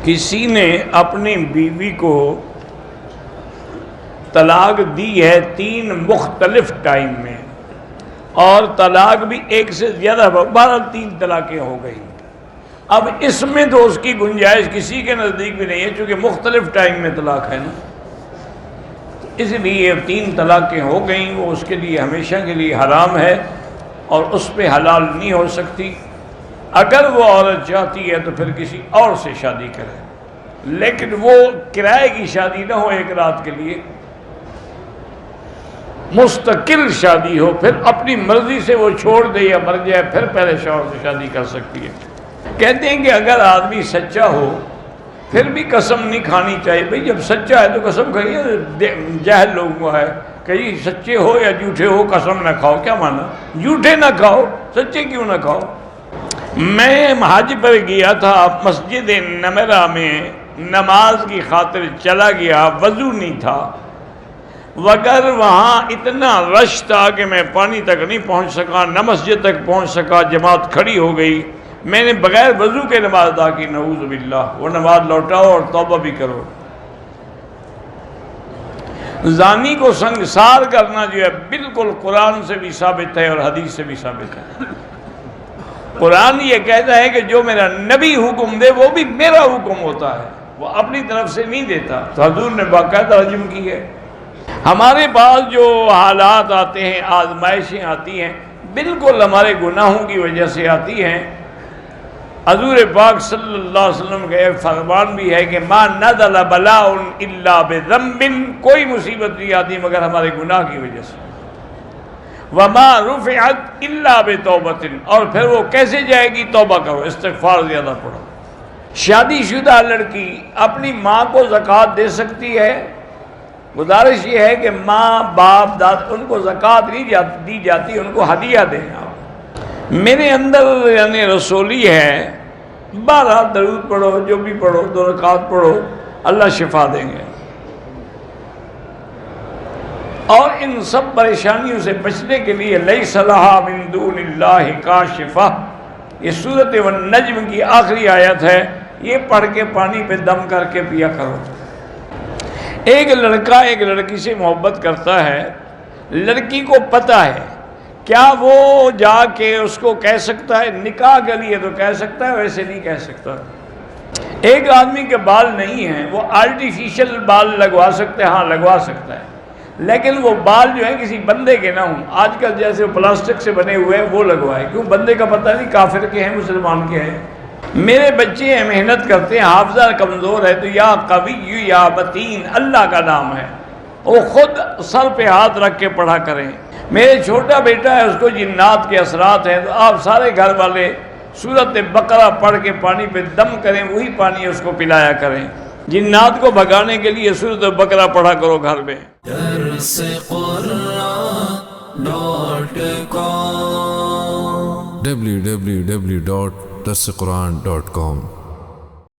کسی نے اپنی بیوی کو طلاق دی ہے 3 مختلف ٹائم میں، اور طلاق بھی ایک سے زیادہ، 3 طلاقیں ہو گئی۔ اب اس میں تو اس کی گنجائش کسی کے نزدیک بھی نہیں ہے، چونکہ مختلف ٹائم میں طلاق ہے نا، اس لیے 3 طلاقیں ہو گئیں، وہ اس کے لیے ہمیشہ کے لیے حرام ہے اور اس پہ حلال نہیں ہو سکتی۔ اگر وہ عورت چاہتی ہے تو پھر کسی اور سے شادی کرے، لیکن وہ کرائے کی شادی نہ ہو، ایک رات کے لیے مستقل شادی ہو، پھر اپنی مرضی سے وہ چھوڑ دے یا مر جائے، پھر پہلے شوہر سے شادی کر سکتی ہے۔ کہتے ہیں کہ اگر آدمی سچا ہو پھر بھی قسم نہیں کھانی چاہیے۔ بھئی جب سچا ہے تو قسم کھائیے، جاہل لوگوں کو ہے کہ جی سچے ہو یا جھوٹے ہو قسم نہ کھاؤ، کیا مانا؟ جھوٹے نہ کھاؤ، سچے کیوں نہ کھاؤ؟ میں حج پر گیا تھا، مسجد نمرہ میں نماز کی خاطر چلا گیا، وضو نہیں تھا، وگر وہاں اتنا رش تھا کہ میں پانی تک نہیں پہنچ سکا، نہ مسجد تک پہنچ سکا، جماعت کھڑی ہو گئی، میں نے بغیر وضو کے نماز ادا کی۔ نعوذ باللہ، وہ نماز لوٹاؤ اور توبہ بھی کرو۔ زانی کو سنگسار کرنا جو ہے بالکل قرآن سے بھی ثابت ہے اور حدیث سے بھی ثابت ہے۔ قرآن یہ کہتا ہے کہ جو میرا نبی حکم دے وہ بھی میرا حکم ہوتا ہے، وہ اپنی طرف سے نہیں دیتا، تو حضور نے باقاعدہ رجم کی ہے۔ ہمارے پاس جو حالات آتے ہیں، آزمائشیں آتی ہیں، بالکل ہمارے گناہوں کی وجہ سے آتی ہیں۔ حضور پاک صلی اللہ علیہ وسلم کا ایک فرمان بھی ہے کہ ما نزل بلاء الا بذنب، کوئی مصیبت نہیں آتی مگر ہمارے گناہ کی وجہ سے۔ وما رفعت الا بتوبۃ، اور پھر وہ کیسے جائے گی؟ توبہ کرو، استغفار زیادہ پڑھو۔ شادی شدہ لڑکی اپنی ماں کو زکوٰۃ دے سکتی ہے؟ گزارش یہ ہے کہ ماں باپ داد ان کو زکوٰۃ نہیں دی جاتی، ان کو ہدیہ دیں آپ۔ میرے اندر یعنی رسولی ہے، 12 درود پڑھو، جو بھی پڑھو، 2 رکعت پڑھو، اللہ شفا دیں گے۔ اور ان سب پریشانیوں سے بچنے کے لیے لیس لہا من دون اللہ کاشفہ، یہ سورۃ النجم کی آخری آیت ہے، یہ پڑھ کے پانی پہ دم کر کے پیا کرو۔ ایک لڑکا ایک لڑکی سے محبت کرتا ہے، لڑکی کو پتہ ہے، کیا وہ جا کے اس کو کہہ سکتا ہے؟ نکاح کے لیے تو کہہ سکتا ہے، ویسے نہیں کہہ سکتا۔ ایک آدمی کے بال نہیں ہیں، وہ آرٹیفیشل بال لگوا سکتے ہیں، ہاں لگوا سکتا ہے، لیکن وہ بال جو ہیں کسی بندے کے نہ ہوں، آج کل جیسے پلاسٹک سے بنے ہوئے ہیں وہ لگوائے، کیوں؟ بندے کا پتہ نہیں کافر کے ہیں مسلمان کے ہیں۔ میرے بچے ہیں، محنت کرتے ہیں، حافظہ کمزور ہے، تو یا قوی یا متین اللہ کا نام ہے، وہ خود سر پہ ہاتھ رکھ کے پڑھا کریں۔ میرے چھوٹا بیٹا ہے، اس کو جنات کے اثرات ہیں، تو آپ سارے گھر والے سورۃ بقرہ پڑھ کے پانی پہ دم کریں، وہی پانی اس کو پلایا کریں۔ جنات کو بھگانے کے لیے سورۃ بقرہ پڑھا کرو گھر میں۔ www.darsequran.com